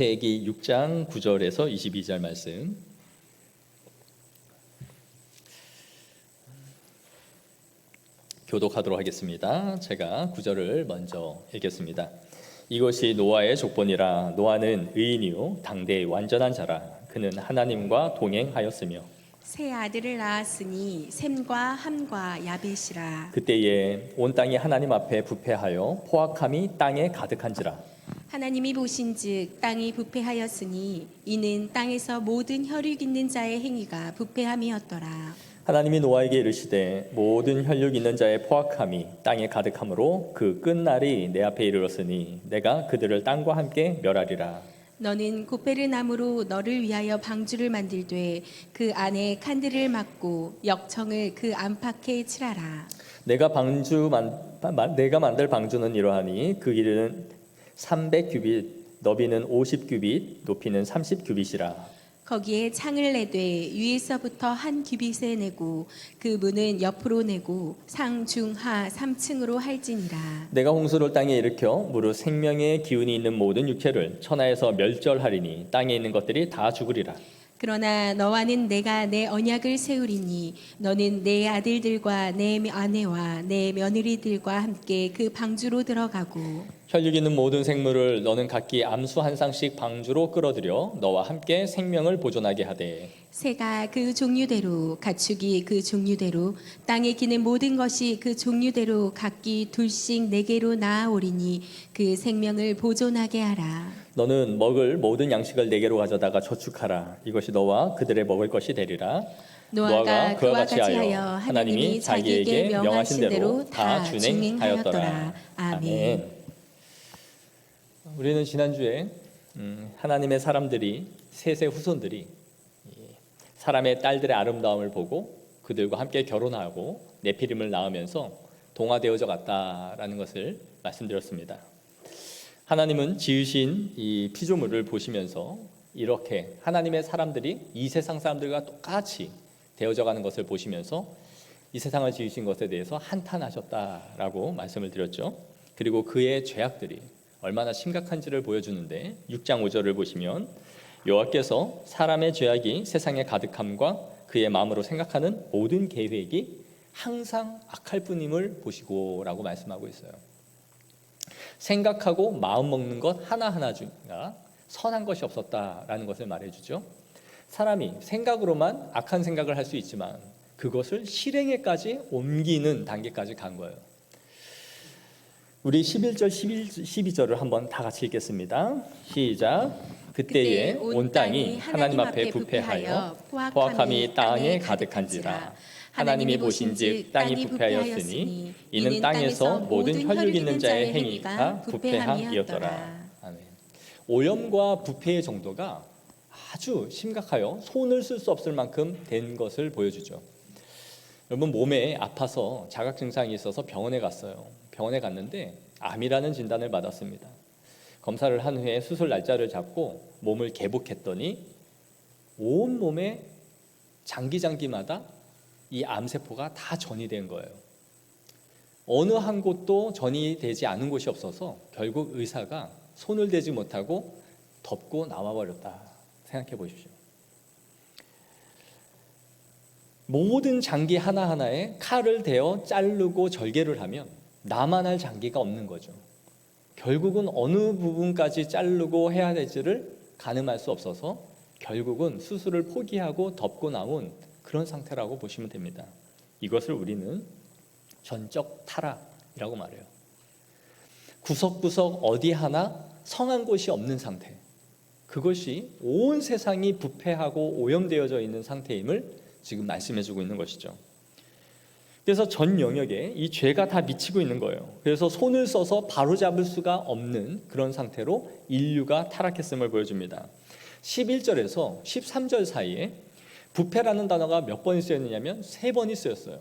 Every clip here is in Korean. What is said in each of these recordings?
창세기 6장 9절에서 22절 말씀. 교독하도록 하겠습니다. 제가 9절을 먼저 읽겠습니다. 이것이 노아의 족본이라. 노아는 의인이요 당대의 완전한 자라. 그는 하나님과 동행하였으며 세 아들을 낳았으니 셈과 함과 야벳이라. 그때에 온 땅이 하나님 앞에 부패하여 포악함이 땅에 가득한지라. 하나님이 보신즉 땅이 부패하였으니 이는 땅에서 모든 혈육 있는 자의 행위가 부패함이었더라. 하나님이 노아에게 이르시되 모든 혈육 있는 자의 포악함이 땅에 가득함으로 그 끝날이 내 앞에 이르렀으니 내가 그들을 땅과 함께 멸하리라. 너는 고페르 나무로 너를 위하여 방주를 만들되 그 안에 칸들을 막고 역청을 그 안팎에 칠하라. 내가 만들 방주는 이러하니 그 길이는 300규빗, 너비는 50규빗, 높이는 30규빗이라. 거기에 창을 내되 위에서부터 한 규빗에 내고 그 문은 옆으로 내고 상, 중, 하 3층으로 할지니라. 내가 홍수를 땅에 일으켜 무릇 생명의 기운이 있는 모든 육체를 천하에서 멸절하리니 땅에 있는 것들이 다 죽으리라. 그러나 너와는 내가 내 언약을 세우리니 너는 내 아들들과 내 아내와 내 며느리들과 함께 그 방주로 들어가고 혈육 있는 모든 생물을 너는 각기 암수 한 쌍씩 방주로 끌어들여 너와 함께 생명을 보존하게 하되 새가 그 종류대로 가축이 그 종류대로 땅에 기는 모든 것이 그 종류대로 각기 둘씩 네개로 나아오리니 그 생명을 보존하게 하라. 너는 먹을 모든 양식을 네개로 가져다가 저축하라. 이것이 너와 그들의 먹을 것이 되리라. 노아가 그와 같이 하여 하나님이 자기에게 명하신 대로 다 준행하였더라. 아멘. 우리는 지난주에 하나님의 사람들이 셋의 후손들이 사람의 딸들의 아름다움을 보고 그들과 함께 결혼하고 네피림을 낳으면서 동화되어져 갔다라는 것을 말씀드렸습니다. 하나님은 지으신 이 피조물을 보시면서 이렇게 하나님의 사람들이 이 세상 사람들과 똑같이 되어져 가는 것을 보시면서 이 세상을 지으신 것에 대해서 한탄하셨다라고 말씀을 드렸죠. 그리고 그의 죄악들이 얼마나 심각한지를 보여주는데 6장 5절을 보시면 여호와께서 사람의 죄악이 세상에 가득함과 그의 마음으로 생각하는 모든 계획이 항상 악할 뿐임을 보시고 라고 말씀하고 있어요. 생각하고 마음 먹는 것 하나하나 중가 선한 것이 없었다라는 것을 말해주죠. 사람이 생각으로만 악한 생각을 할 수 있지만 그것을 실행에까지 옮기는 단계까지 간 거예요. 우리 11절, 12절을 한번 다 같이 읽겠습니다. 시작. 그때에 온 땅이 하나님 앞에 부패하여 포악함이 땅에 가득한지라. 하나님이 보신즉 땅이 부패하였으니 이는 땅에서 모든 혈육 있는 자의 행위가 부패함이었더라. 아멘. 오염과 부패의 정도가 아주 심각하여 손을 쓸 수 없을 만큼 된 것을 보여주죠. 여러분, 몸에 아파서 자각 증상이 있어서 병원에 갔어요. 병원에 갔는데 암이라는 진단을 받았습니다. 검사를 한 후에 수술 날짜를 잡고 몸을 개복했더니 온 몸에 장기마다 이 암세포가 다 전이 된 거예요. 어느 한 곳도 전이 되지 않은 곳이 없어서 결국 의사가 손을 대지 못하고 덮고 나와버렸다. 생각해 보십시오. 모든 장기 하나하나에 칼을 대어 자르고 절개를 하면 나만할 장기가 없는 거죠. 결국은 어느 부분까지 자르고 해야 될지를 가늠할 수 없어서 결국은 수술을 포기하고 덮고 나온 그런 상태라고 보시면 됩니다. 이것을 우리는 전적 타락이라고 말해요. 구석구석 어디 하나 성한 곳이 없는 상태, 그것이 온 세상이 부패하고 오염되어져 있는 상태임을 지금 말씀해주고 있는 것이죠. 그래서 전 영역에 이 죄가 다 미치고 있는 거예요. 그래서 손을 써서 바로잡을 수가 없는 그런 상태로 인류가 타락했음을 보여줍니다. 11절에서 13절 사이에 부패라는 단어가 몇 번이 쓰였느냐면 3번이 쓰였어요.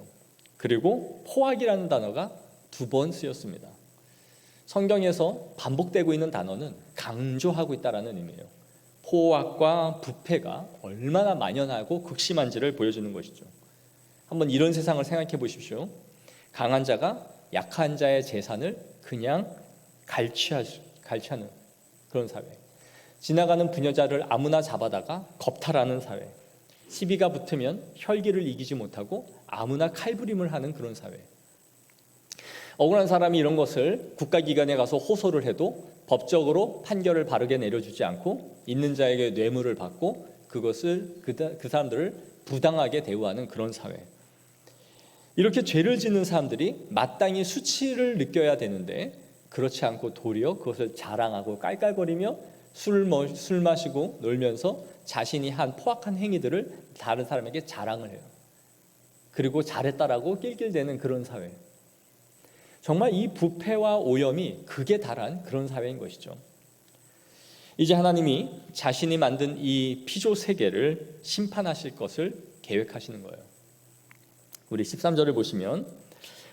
그리고 포악이라는 단어가 2번 쓰였습니다. 성경에서 반복되고 있는 단어는 강조하고 있다는 의미예요. 포악과 부패가 얼마나 만연하고 극심한지를 보여주는 것이죠. 한번 이런 세상을 생각해 보십시오. 강한 자가 약한 자의 재산을 그냥 갈취하는 그런 사회. 지나가는 부녀자를 아무나 잡아다가 겁탈하는 사회, 시비가 붙으면 혈기를 이기지 못하고 아무나 칼부림을 하는 그런 사회. 억울한 사람이 이런 것을 국가기관에 가서 호소를 해도 법적으로 판결을 바르게 내려주지 않고 있는 자에게 뇌물을 받고 그것을 그 사람들을 부당하게 대우하는 그런 사회. 이렇게 죄를 짓는 사람들이 마땅히 수치를 느껴야 되는데 그렇지 않고 도리어 그것을 자랑하고 깔깔거리며 술 마시고 놀면서 자신이 한 포악한 행위들을 다른 사람에게 자랑을 해요. 그리고 잘했다라고 낄낄대는 그런 사회. 정말 이 부패와 오염이 극에 달한 그런 사회인 것이죠. 이제 하나님이 자신이 만든 이 피조 세계를 심판하실 것을 계획하시는 거예요. 우리 13절을 보시면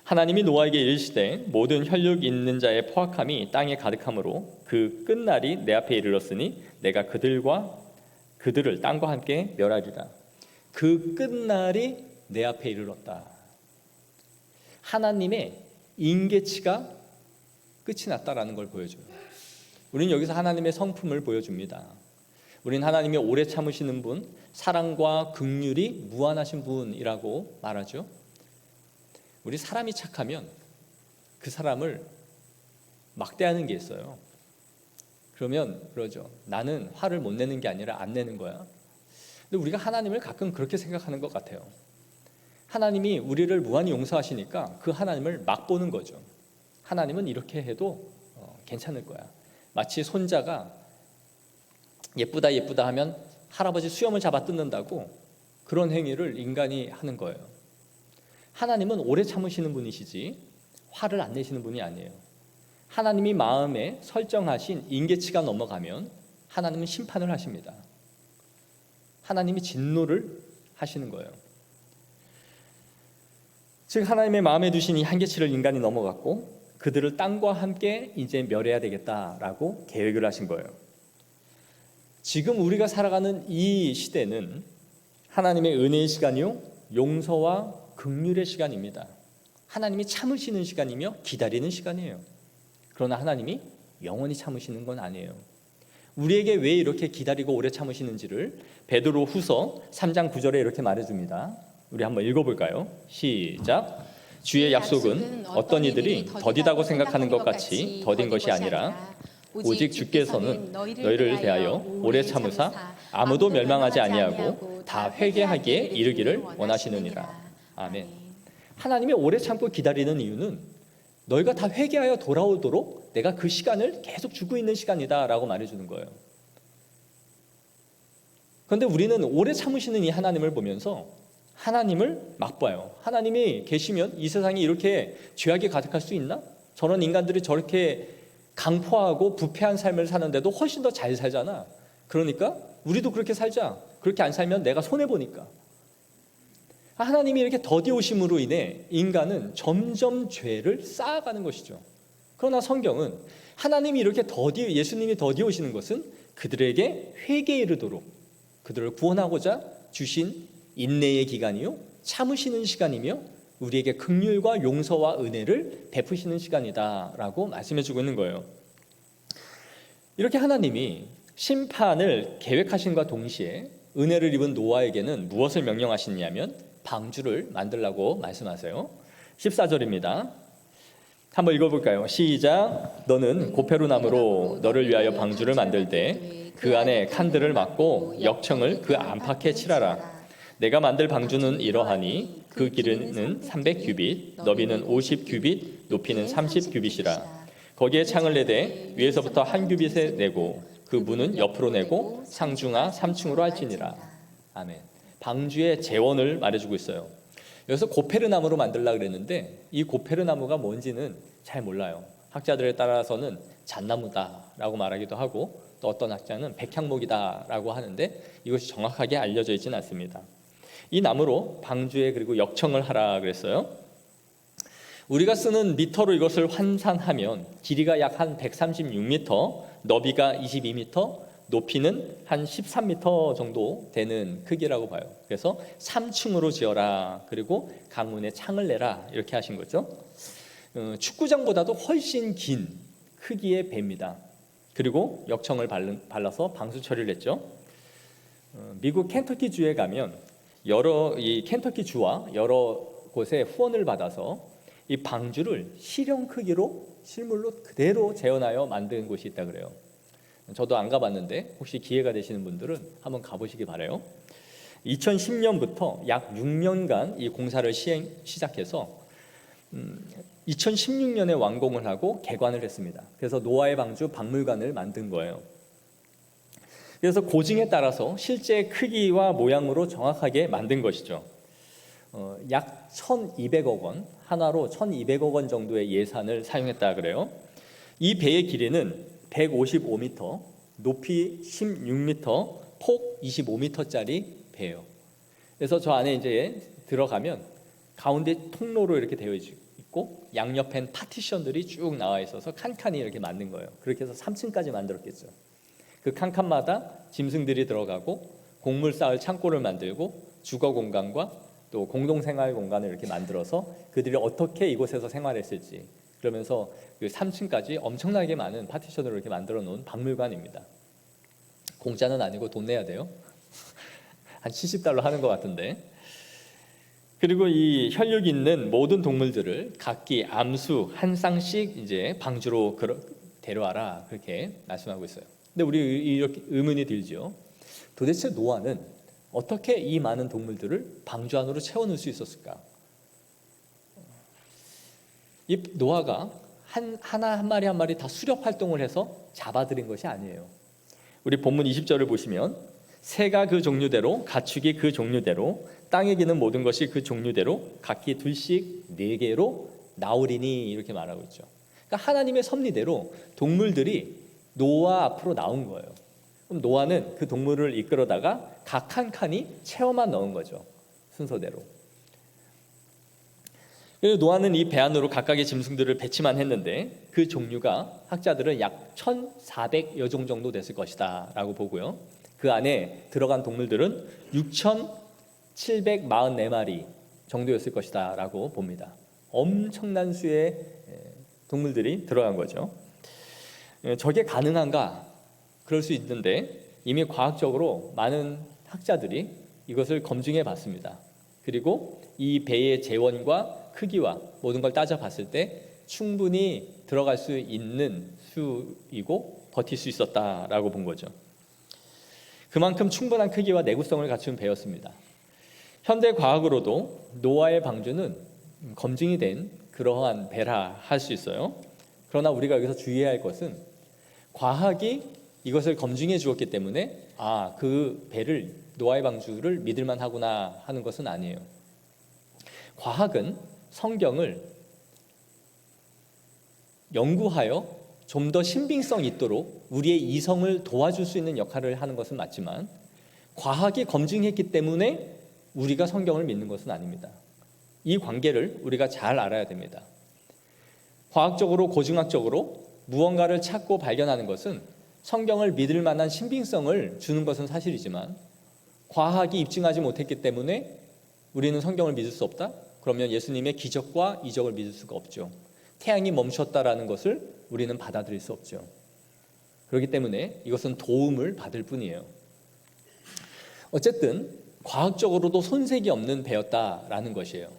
하나님이 노아에게 이르시되 모든 혈육 있는 자의 포악함이 땅에 가득함으로 그 끝날이 내 앞에 이르렀으니 내가 그들을 땅과 함께 멸하리라. 그 끝날이 내 앞에 이르렀다. 하나님의 인계치가 끝이 났다라는 걸 보여줘요. 우리는 여기서 하나님의 성품을 보여줍니다. 우리는 하나님이 오래 참으시는 분, 사랑과 긍휼이 무한하신 분이라고 말하죠. 우리 사람이 착하면 그 사람을 막대하는 게 있어요. 그러면 그러죠. 나는 화를 못 내는 게 아니라 안 내는 거야. 근데 우리가 하나님을 가끔 그렇게 생각하는 것 같아요. 하나님이 우리를 무한히 용서하시니까 그 하나님을 막 보는 거죠. 하나님은 이렇게 해도 괜찮을 거야. 마치 손자가 예쁘다 예쁘다 하면 할아버지 수염을 잡아 뜯는다고 그런 행위를 인간이 하는 거예요. 하나님은 오래 참으시는 분이시지 화를 안 내시는 분이 아니에요. 하나님이 마음에 설정하신 인계치가 넘어가면 하나님은 심판을 하십니다. 하나님이 진노를 하시는 거예요. 즉 하나님의 마음에 두신 이 한계치를 인간이 넘어갔고 그들을 땅과 함께 이제 멸해야 되겠다라고 계획을 하신 거예요. 지금 우리가 살아가는 이 시대는 하나님의 은혜의 시간이요 용서와 긍휼의 시간입니다. 하나님이 참으시는 시간이며 기다리는 시간이에요. 그러나 하나님이 영원히 참으시는 건 아니에요. 우리에게 왜 이렇게 기다리고 오래 참으시는지를 베드로후서 3장 9절에 이렇게 말해줍니다. 우리 한번 읽어볼까요? 시작. 주의 약속은 어떤 이들이 더디다고 생각하는 것 같이 더딘 것이 아니라 오직 주께서는 너희를 대하여 오래 참으사 아무도 멸망하지 아니하고 다 회개하기에 이르기를 원하시느니라. 아멘. 하나님이 오래 참고 기다리는 이유는 너희가 다 회개하여 돌아오도록 내가 그 시간을 계속 주고 있는 시간이다라고 말해주는 거예요. 그런데 우리는 오래 참으시는 이 하나님을 보면서 하나님을 막 봐요. 하나님이 계시면 이 세상이 이렇게 죄악이 가득할 수 있나? 저런 인간들이 저렇게 강포하고 부패한 삶을 사는데도 훨씬 더 잘 살잖아. 그러니까 우리도 그렇게 살자. 그렇게 안 살면 내가 손해보니까. 하나님이 이렇게 더디오심으로 인해 인간은 점점 죄를 쌓아가는 것이죠. 그러나 성경은 하나님이 이렇게 예수님이 더디오시는 것은 그들에게 회개에 이르도록 그들을 구원하고자 주신 인내의 기간이요 참으시는 시간이며 우리에게 긍휼과 용서와 은혜를 베푸시는 시간이다라고 말씀해주고 있는 거예요. 이렇게 하나님이 심판을 계획하신과 동시에 은혜를 입은 노아에게는 무엇을 명령하시냐면 방주를 만들라고 말씀하세요. 14절입니다. 한번 읽어볼까요? 시작. 너는 고페루나무로 너를 위하여 방주를 만들되 그 안에 칸들을 막고 역청을 그 안팎에 칠하라. 내가 만들 방주는 이러하니 그 길이는 300규빗, 너비는 50규빗, 높이는 30규빗이라. 거기에 창을 내되 위에서부터 한 규빗에 내고 그 문은 옆으로 내고 상중하 3층으로 할지니라. 아멘. 방주의 재원을 말해주고 있어요. 여기서 고페르나무로 만들려고 그랬는데 이 고페르나무가 뭔지는 잘 몰라요. 학자들에 따라서는 잣나무다라고 말하기도 하고 또 어떤 학자는 백향목이다라고 하는데 이것이 정확하게 알려져 있지는 않습니다. 이 나무로 방주에 그리고 역청을 하라 그랬어요. 우리가 쓰는 미터로 이것을 환산하면 길이가 약 한 136m, 너비가 22m, 높이는 한 13m 정도 되는 크기라고 봐요. 그래서 3층으로 지어라. 그리고 강문에 창을 내라. 이렇게 하신 거죠. 축구장보다도 훨씬 긴 크기의 배입니다. 그리고 역청을 발라서 방수 처리를 했죠. 미국 켄터키 주에 가면 이 켄터키 주와 여러 곳에 후원을 받아서 이 방주를 실형 크기로 실물로 그대로 재현하여 만든 곳이 있다 그래요. 저도 안 가봤는데 혹시 기회가 되시는 분들은 한번 가보시기 바라요. 2010년부터 약 6년간 이 공사를 시작해서 2016년에 완공을 하고 개관을 했습니다. 그래서 노아의 방주 박물관을 만든 거예요. 그래서 고증에 따라서 실제 크기와 모양으로 정확하게 만든 것이죠. 약 1,200억 원, 하나로 1,200억 원 정도의 예산을 사용했다 그래요. 이 배의 길이는 155m, 높이 16m, 폭 25m짜리 배예요. 그래서 저 안에 이제 들어가면 가운데 통로로 이렇게 되어 있고 양옆엔 파티션들이 쭉 나와 있어서 칸칸이 이렇게 만든 거예요. 그렇게 해서 3층까지 만들었겠죠. 그 칸칸마다 짐승들이 들어가고 곡물 쌓을 창고를 만들고 주거 공간과 또 공동생활 공간을 이렇게 만들어서 그들이 어떻게 이곳에서 생활했을지, 그러면서 그 3층까지 엄청나게 많은 파티션으로 이렇게 만들어 놓은 박물관입니다. 공짜는 아니고 돈 내야 돼요. 한 $70 하는 것 같은데. 그리고 이 혈육 있는 모든 동물들을 각기 암수 한 쌍씩 이제 방주로 데려와라, 그렇게 말씀하고 있어요. 근데 우리 이렇게 의문이 들죠. 도대체 노아는 어떻게 이 많은 동물들을 방주 안으로 채워넣을 수 있었을까? 이 노아가 하나 한 마리 한 마리 다 수렵 활동을 해서 잡아들인 것이 아니에요. 우리 본문 20절을 보시면 새가 그 종류대로, 가축이 그 종류대로, 땅에 기는 모든 것이 그 종류대로 각기 둘씩 4개로 나오리니, 이렇게 말하고 있죠. 그러니까 하나님의 섭리대로 동물들이 노아 앞으로 나온 거예요. 그럼 노아는 그 동물을 이끌어다가 각 한 칸이 채워만 넣은 거죠. 순서대로. 그래서 노아는 이 배 안으로 각각의 짐승들을 배치만 했는데 그 종류가 학자들은 약 1,400여 종 정도 됐을 것이다 라고 보고요. 그 안에 들어간 동물들은 6,744마리 정도였을 것이다 라고 봅니다. 엄청난 수의 동물들이 들어간 거죠. 저게 가능한가? 그럴 수 있는데 이미 과학적으로 많은 학자들이 이것을 검증해 봤습니다. 그리고 이 배의 재원과 크기와 모든 걸 따져봤을 때 충분히 들어갈 수 있는 수이고 버틸 수 있었다라고 본 거죠. 그만큼 충분한 크기와 내구성을 갖춘 배였습니다. 현대 과학으로도 노아의 방주는 검증이 된 그러한 배라 할 수 있어요. 그러나 우리가 여기서 주의해야 할 것은 과학이 이것을 검증해 주었기 때문에 그 배를, 노아의 방주를 믿을만 하구나 하는 것은 아니에요. 과학은 성경을 연구하여 좀 더 신빙성 있도록 우리의 이성을 도와줄 수 있는 역할을 하는 것은 맞지만 과학이 검증했기 때문에 우리가 성경을 믿는 것은 아닙니다. 이 관계를 우리가 잘 알아야 됩니다. 과학적으로, 고증학적으로 무언가를 찾고 발견하는 것은 성경을 믿을 만한 신빙성을 주는 것은 사실이지만 과학이 입증하지 못했기 때문에 우리는 성경을 믿을 수 없다? 그러면 예수님의 기적과 이적을 믿을 수가 없죠. 태양이 멈췄다라는 것을 우리는 받아들일 수 없죠. 그렇기 때문에 이것은 도움을 받을 뿐이에요. 어쨌든 과학적으로도 손색이 없는 배였다라는 것이에요.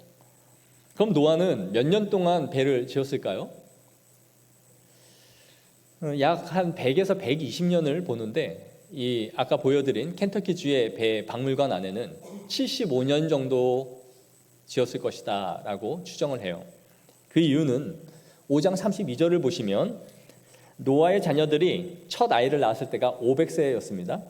그럼 노아는 몇 년 동안 배를 지었을까요? 약 한 100에서 120년을 보는데 이 아까 보여드린 켄터키주의 배 박물관 안에는 75년 정도 지었을 것이다 라고 추정을 해요. 그 이유는 5장 32절을 보시면 노아의 자녀들이 첫 아이를 낳았을 때가 500세였습니다.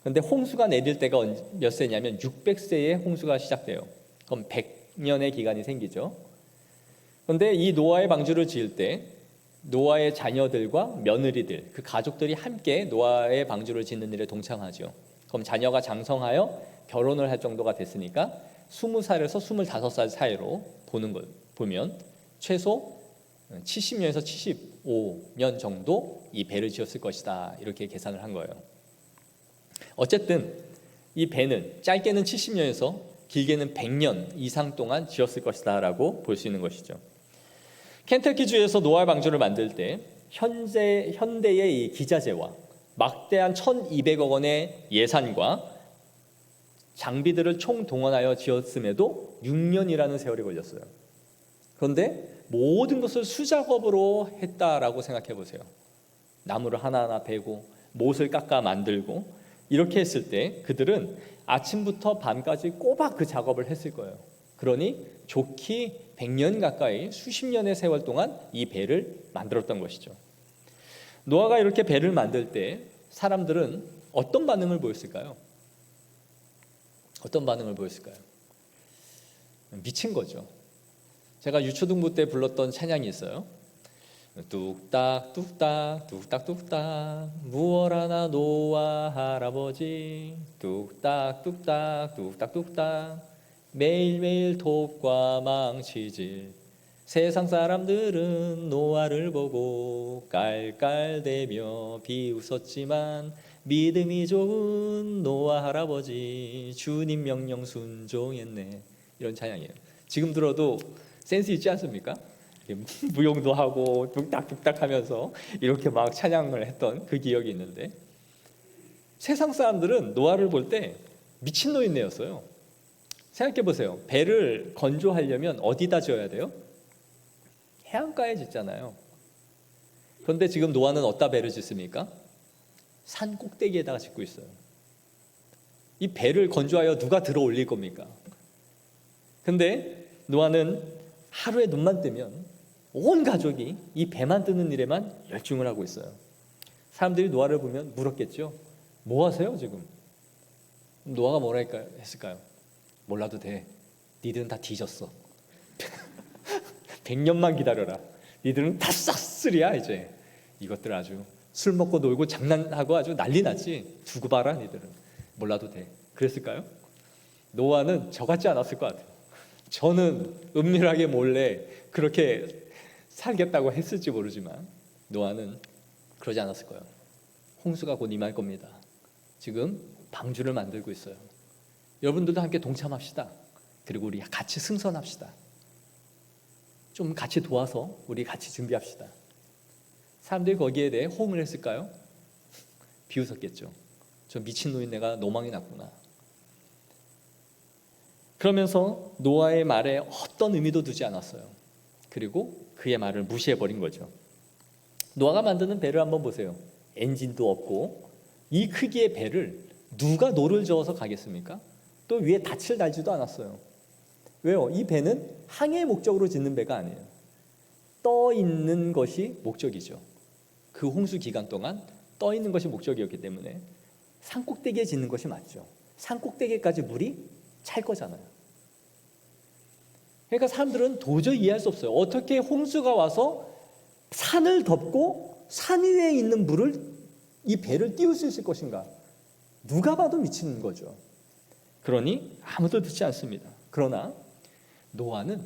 그런데 홍수가 내릴 때가 몇 세냐면 600세에 홍수가 시작돼요. 그럼 100년의 기간이 생기죠. 그런데 이 노아의 방주를 지을 때 노아의 자녀들과 며느리들, 그 가족들이 함께 노아의 방주를 짓는 일에 동참하죠. 그럼 자녀가 장성하여 결혼을 할 정도가 됐으니까 20살에서 25살 사이로 보면 최소 70년에서 75년 정도 이 배를 지었을 것이다, 이렇게 계산을 한 거예요. 어쨌든 이 배는 짧게는 70년에서 길게는 100년 이상 동안 지었을 것이다 라고 볼 수 있는 것이죠. 켄터키주에서 노아의 방주를 만들 때 현대의 이 기자재와 막대한 1,200억 원의 예산과 장비들을 총동원하여 지었음에도 6년이라는 세월이 걸렸어요. 그런데 모든 것을 수작업으로 했다라고 생각해 보세요. 나무를 하나하나 베고 못을 깎아 만들고 이렇게 했을 때 그들은 아침부터 밤까지 꼬박 그 작업을 했을 거예요. 그러니 좋기 100년 가까이 수십 년의 세월 동안 이 배를 만들었던 것이죠. 노아가 이렇게 배를 만들 때 사람들은 어떤 반응을 보였을까요? 어떤 반응을 보였을까요? 미친 거죠. 제가 유초등부 때 불렀던 찬양이 있어요. 뚝딱 뚝딱 뚝딱 뚝딱 무얼하나 노아 할아버지 뚝딱 뚝딱 뚝딱 뚝딱 매일매일 톱과 망치질 세상 사람들은 노아를 보고 깔깔대며 비웃었지만 믿음이 좋은 노아 할아버지 주님 명령 순종했네. 이런 찬양이에요. 지금 들어도 센스 있지 않습니까? 무용도 하고 뚝딱뚝딱 하면서 이렇게 막 찬양을 했던 그 기억이 있는데 세상 사람들은 노아를 볼 때 미친노인네였어요. 생각해 보세요. 배를 건조하려면 어디다 지어야 돼요? 해안가에 짓잖아요. 그런데 지금 노아는 어디다 배를 짓습니까? 산 꼭대기에다가 짓고 있어요. 이 배를 건조하여 누가 들어 올릴 겁니까? 근데 노아는 하루에 눈만 뜨면 온 가족이 이 배 만드는 일에만 열중을 하고 있어요. 사람들이 노아를 보면 물었겠죠. 뭐 하세요 지금? 노아가 뭐라 했을까요? 몰라도 돼. 니들은 다 뒤졌어. 100년만 기다려라. 니들은 다 싹쓸이야 이제. 이것들 아주 술 먹고 놀고 장난하고 아주 난리 났지. 두고 봐라 니들은. 몰라도 돼. 그랬을까요? 노아는 저같지 않았을 것 같아요. 저는 은밀하게 몰래 그렇게 살겠다고 했을지 모르지만 노아는 그러지 않았을 거예요. 홍수가 곧 임할 겁니다. 지금 방주를 만들고 있어요. 여러분들도 함께 동참합시다. 그리고 우리 같이 승선합시다. 좀 같이 도와서 우리 같이 준비합시다. 사람들이 거기에 대해 호응을 했을까요? 비웃었겠죠. 저 미친놈인 내가 노망이 났구나. 그러면서 노아의 말에 어떤 의미도 두지 않았어요. 그리고 그의 말을 무시해버린 거죠. 노아가 만드는 배를 한번 보세요. 엔진도 없고 이 크기의 배를 누가 노를 저어서 가겠습니까? 또 위에 닻을 달지도 않았어요. 왜요? 이 배는 항해 목적으로 짓는 배가 아니에요. 떠 있는 것이 목적이죠. 그 홍수 기간 동안 떠 있는 것이 목적이었기 때문에 산꼭대기에 짓는 것이 맞죠. 산꼭대기까지 물이 찰 거잖아요. 그러니까 사람들은 도저히 이해할 수 없어요. 어떻게 홍수가 와서 산을 덮고 산 위에 있는 물을 이 배를 띄울 수 있을 것인가? 누가 봐도 미치는 거죠. 그러니 아무도 듣지 않습니다. 그러나 노아는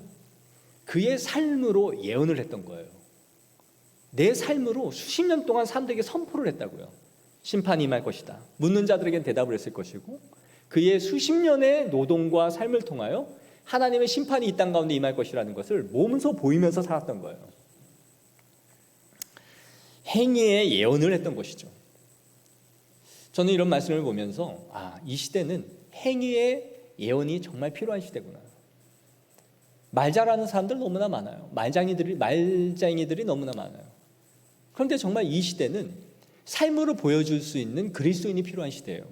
그의 삶으로 예언을 했던 거예요. 내 삶으로 수십 년 동안 사람들에게 선포를 했다고요. 심판이 임할 것이다. 묻는 자들에겐 대답을 했을 것이고 그의 수십 년의 노동과 삶을 통하여 하나님의 심판이 이 땅 가운데 임할 것이라는 것을 몸소 보이면서 살았던 거예요. 행위의 예언을 했던 것이죠. 저는 이런 말씀을 보면서 이 시대는 행위의 예언이 정말 필요한 시대구나. 말 잘하는 사람들 너무나 많아요. 말쟁이들이 너무나 많아요. 그런데 정말 이 시대는 삶으로 보여줄 수 있는 그리스도인이 필요한 시대예요.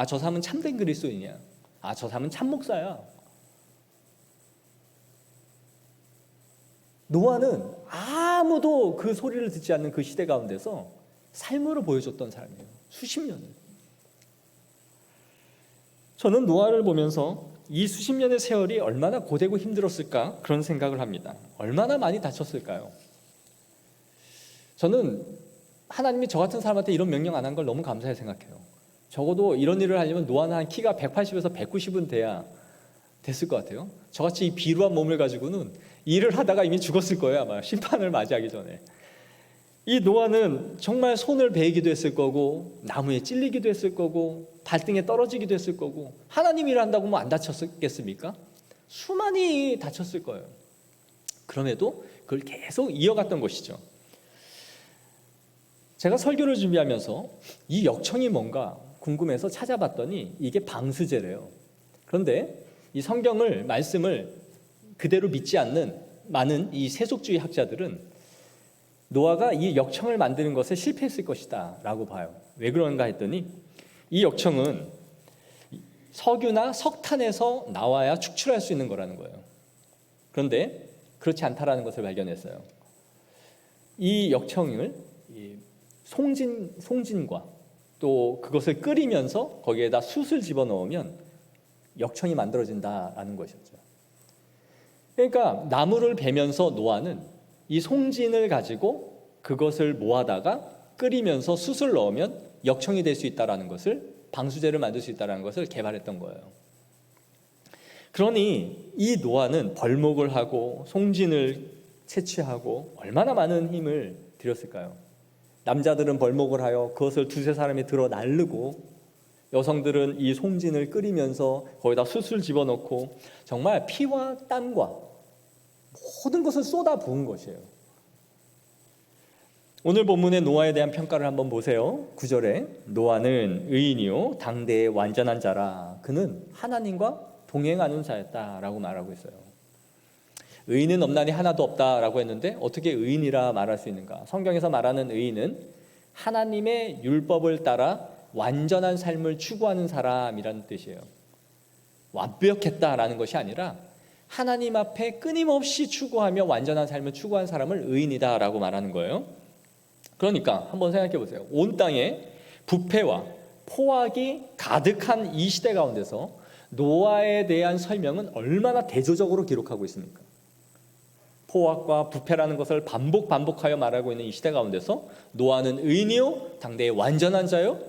저 사람은 참된 그리스도인이야. 저 사람은 참 목사야. 노아는 아무도 그 소리를 듣지 않는 그 시대 가운데서 삶으로 보여줬던 사람이에요. 수십 년을. 저는 노아를 보면서 이 수십 년의 세월이 얼마나 고되고 힘들었을까 그런 생각을 합니다. 얼마나 많이 다쳤을까요? 저는 하나님이 저 같은 사람한테 이런 명령 안 한 걸 너무 감사해 생각해요. 적어도 이런 일을 하려면 노아는 한 키가 180에서 190은 돼야 됐을 것 같아요. 저같이 이 비루한 몸을 가지고는 일을 하다가 이미 죽었을 거예요. 아마 심판을 맞이하기 전에. 이 노아는 정말 손을 베이기도 했을 거고 나무에 찔리기도 했을 거고 발등에 떨어지기도 했을 거고 하나님 일을 한다고 뭐 안 다쳤겠습니까? 수많이 다쳤을 거예요. 그럼에도 그걸 계속 이어갔던 것이죠. 제가 설교를 준비하면서 이 역청이 뭔가 궁금해서 찾아봤더니 이게 방수제래요. 그런데 이 성경을 말씀을 그대로 믿지 않는 많은 이 세속주의 학자들은 노아가 이 역청을 만드는 것에 실패했을 것이다 라고 봐요. 왜 그런가 했더니 이 역청은 석유나 석탄에서 나와야 축출할 수 있는 거라는 거예요. 그런데 그렇지 않다라는 것을 발견했어요. 이 역청을 송진과 또 그것을 끓이면서 거기에다 숯을 집어넣으면 역청이 만들어진다라는 것이었죠. 그러니까 나무를 베면서 노아는 이 송진을 가지고 그것을 모아다가 끓이면서 숯을 넣으면 역청이 될 수 있다라는 것을, 방수제를 만들 수 있다라는 것을 개발했던 거예요. 그러니 이 노아는 벌목을 하고 송진을 채취하고 얼마나 많은 힘을 들였을까요? 남자들은 벌목을 하여 그것을 두세 사람이 들어 나르고, 여성들은 이 송진을 끓이면서 거기다 숯을 집어넣고 정말 피와 땀과 모든 것을 쏟아 부은 것이에요. 오늘 본문의 노아에 대한 평가를 한번 보세요. 9절에 노아는 의인이요 당대의 완전한 자라, 그는 하나님과 동행하는 자였다라고 말하고 있어요. 의인은 없나니 하나도 없다라고 했는데 어떻게 의인이라 말할 수 있는가? 성경에서 말하는 의인은 하나님의 율법을 따라 완전한 삶을 추구하는 사람이라는 뜻이에요. 완벽했다라는 것이 아니라 하나님 앞에 끊임없이 추구하며 완전한 삶을 추구한 사람을 의인이다라고 말하는 거예요. 그러니까 한번 생각해 보세요. 온 땅에 부패와 포악이 가득한 이 시대 가운데서 노아에 대한 설명은 얼마나 대조적으로 기록하고 있습니까? 포악과 부패라는 것을 반복하여 말하고 있는 이 시대 가운데서 노아는 의인이요 당대의 완전한 자요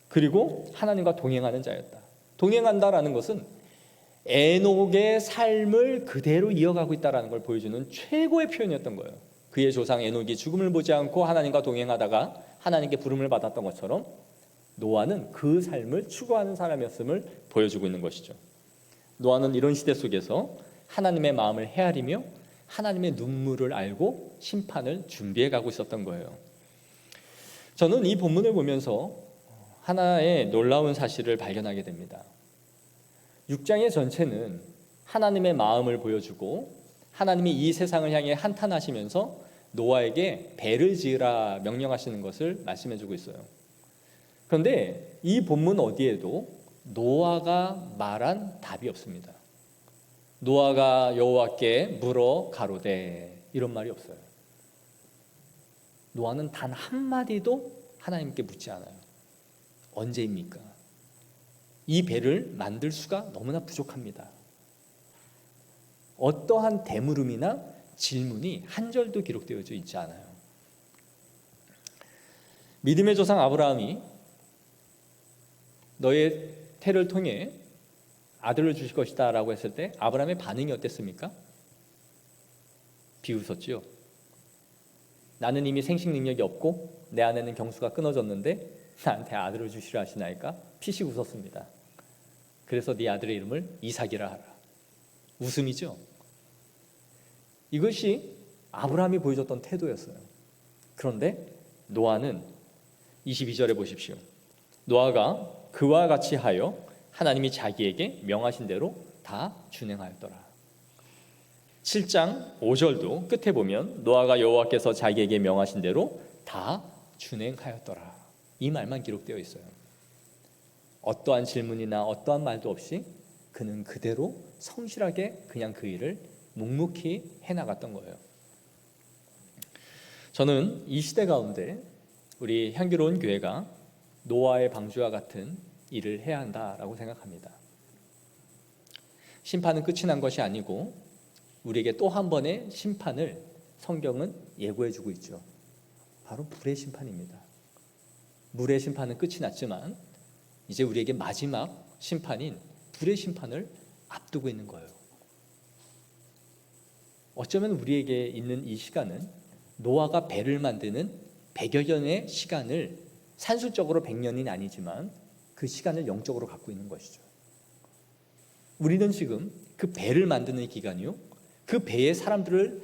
그리고 하나님과 동행하는 자였다. 동행한다라는 것은 에녹의 삶을 그대로 이어가고 있다는 걸 보여주는 최고의 표현이었던 거예요. 그의 조상 에녹이 죽음을 보지 않고 하나님과 동행하다가 하나님께 부름을 받았던 것처럼 노아는 그 삶을 추구하는 사람이었음을 보여주고 있는 것이죠. 노아는 이런 시대 속에서 하나님의 마음을 헤아리며 하나님의 눈물을 알고 심판을 준비해 가고 있었던 거예요. 저는 이 본문을 보면서 하나의 놀라운 사실을 발견하게 됩니다. 6장의 전체는 하나님의 마음을 보여주고 하나님이 이 세상을 향해 한탄하시면서 노아에게 배를 지으라 명령하시는 것을 말씀해주고 있어요. 그런데 이 본문 어디에도 노아가 말한 답이 없습니다. 노아가 여호와께 물어 가로되 이런 말이 없어요. 노아는 단 한마디도 하나님께 묻지 않아요. 언제입니까? 이 배를 만들 수가 너무나 부족합니다. 어떠한 대물음이나 질문이 한 절도 기록되어져 있지 않아요. 믿음의 조상 아브라함이 너의 태를 통해 아들을 주실 것이다 라고 했을 때 아브라함의 반응이 어땠습니까? 비웃었지요. 나는 이미 생식 능력이 없고 내 아내는 경수가 끊어졌는데 나한테 아들을 주시라 하시나이까? 피식 웃었습니다. 그래서 네 아들의 이름을 이삭이라 하라. 웃음이죠. 이것이 아브라함이 보여줬던 태도였어요. 그런데 노아는 22절에 보십시오. 노아가 그와 같이 하여 하나님이 자기에게 명하신 대로 다 준행하였더라. 7장 5절도 끝에 보면 노아가 여호와께서 자기에게 명하신 대로 다 준행하였더라. 이 말만 기록되어 있어요. 어떠한 질문이나 어떠한 말도 없이 그는 그대로 성실하게 그냥 그 일을 묵묵히 해나갔던 거예요. 저는 이 시대 가운데 우리 향기로운 교회가 노아의 방주와 같은 일을 해야 한다라고 생각합니다. 심판은 끝이 난 것이 아니고 우리에게 또 한 번의 심판을 성경은 예고해주고 있죠. 바로 불의 심판입니다. 물의 심판은 끝이 났지만 이제 우리에게 마지막 심판인 불의 심판을 앞두고 있는 거예요. 어쩌면 우리에게 있는 이 시간은 노아가 배를 만드는 100여 년의 시간을 산술적으로 100년이 아니지만 그 시간을 영적으로 갖고 있는 것이죠. 우리는 지금 그 배를 만드는 기간이요, 그 배에 사람들을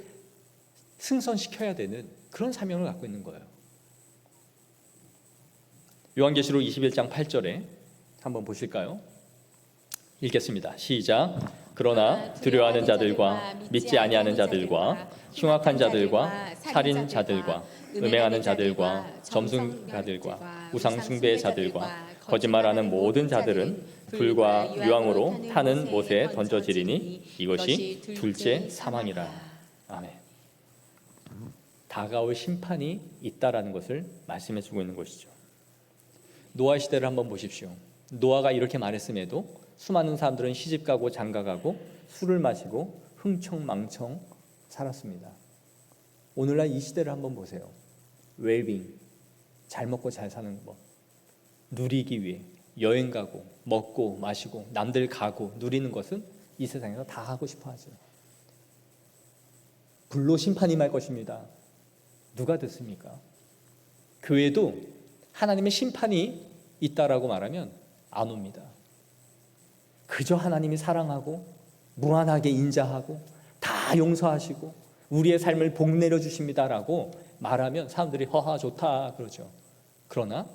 승선시켜야 되는 그런 사명을 갖고 있는 거예요. 요한계시록 21장 8절에 한번 보실까요? 읽겠습니다. 시작. 그러나 두려워하는 자들과 믿지 아니하는 자들과 흉악한 자들과 살인자들과 음행하는 자들과 점술가들과 우상 숭배의 자들과 거짓말하는 모든 자들은 불과 유황으로 타는 못에 던져지리니 이것이 둘째 사망이라. 아멘. 다가올 심판이 있다라는 것을 말씀해 주고 있는 것이죠. 노아 시대를 한번 보십시오. 노아가 이렇게 말했음에도 수많은 사람들은 시집가고 장가가고 술을 마시고 흥청망청 살았습니다. 오늘날 이 시대를 한번 보세요. 웰빙, 잘 먹고 잘 사는 법, 누리기 위해 여행 가고 먹고 마시고 남들 가고 누리는 것은 이 세상에서 다 하고 싶어 하죠. 불로 심판이 말 것입니다. 누가 듣습니까? 교회도 하나님의 심판이 있다라고 말하면 안 옵니다. 그저 하나님이 사랑하고 무한하게 인자하고 다 용서하시고 우리의 삶을 복 내려주십니다라고 말하면 사람들이 허하 좋다 그러죠. 그러나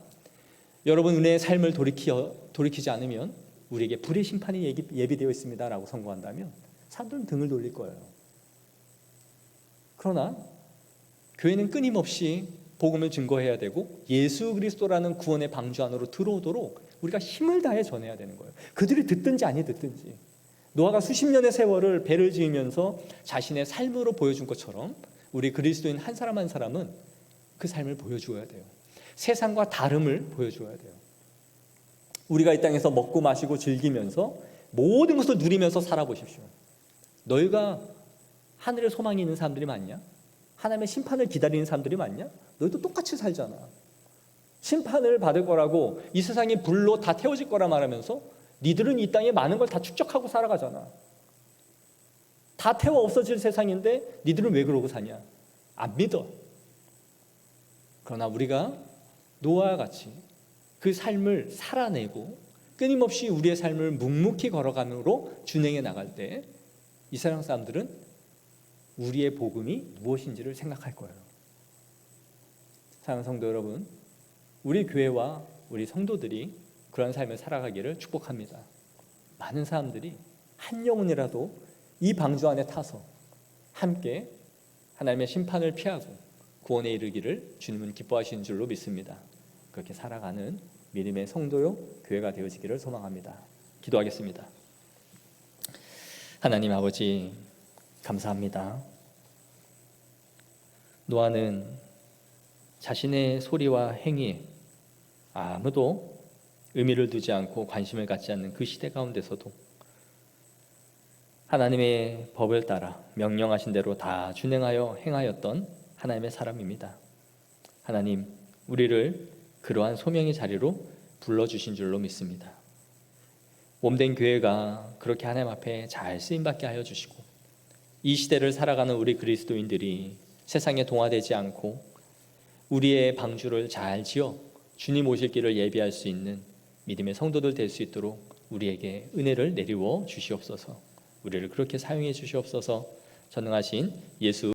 여러분 은혜의 삶을 돌이키지 않으면 우리에게 불의 심판이 예비되어 있습니다라고 선고한다면 사람들은 등을 돌릴 거예요. 그러나 교회는 끊임없이 복음을 증거해야 되고 예수 그리스도라는 구원의 방주 안으로 들어오도록 우리가 힘을 다해 전해야 되는 거예요. 그들이 듣든지 아니 듣든지. 노아가 수십 년의 세월을 배를 지으면서 자신의 삶으로 보여준 것처럼 우리 그리스도인 한 사람 한 사람은 그 삶을 보여주어야 돼요. 세상과 다름을 보여주어야 돼요. 우리가 이 땅에서 먹고 마시고 즐기면서 모든 것을 누리면서 살아보십시오. 너희가 하늘에 소망이 있는 사람들이 많냐? 하나님의 심판을 기다리는 사람들이 많냐? 너희도 똑같이 살잖아. 심판을 받을 거라고 이 세상이 불로 다 태워질 거라 말하면서 니들은 이 땅에 많은 걸 다 축적하고 살아가잖아. 다 태워 없어질 세상인데 니들은 왜 그러고 사냐? 안 믿어. 그러나 우리가 노아와 같이 그 삶을 살아내고 끊임없이 우리의 삶을 묵묵히 걸어가므로 준행해 나갈 때 이 세상 사람들은 우리의 복음이 무엇인지를 생각할 거예요. 사랑하는 성도 여러분, 우리 교회와 우리 성도들이 그런 삶을 살아가기를 축복합니다. 많은 사람들이 한 영혼이라도 이 방주 안에 타서 함께 하나님의 심판을 피하고 구원에 이르기를 주님은 기뻐하시는 줄로 믿습니다. 그렇게 살아가는 믿음의 성도요 교회가 되어지기를 소망합니다. 기도하겠습니다. 하나님 아버지 감사합니다. 노아는 자신의 소리와 행위에 아무도 의미를 두지 않고 관심을 갖지 않는 그 시대 가운데서도 하나님의 법을 따라 명령하신 대로 다 준행하여 행하였던 하나님의 사람입니다. 하나님, 우리를 그러한 소명의 자리로 불러주신 줄로 믿습니다. 몸된 교회가 그렇게 하나님 앞에 잘 쓰임받게 하여 주시고 이 시대를 살아가는 우리 그리스도인들이 세상에 동화되지 않고 우리의 방주를 잘 지어 주님 오실 길을 예비할 수 있는 믿음의 성도들 될 수 있도록 우리에게 은혜를 내리워 주시옵소서. 우리를 그렇게 사용해 주시옵소서. 전능하신 예수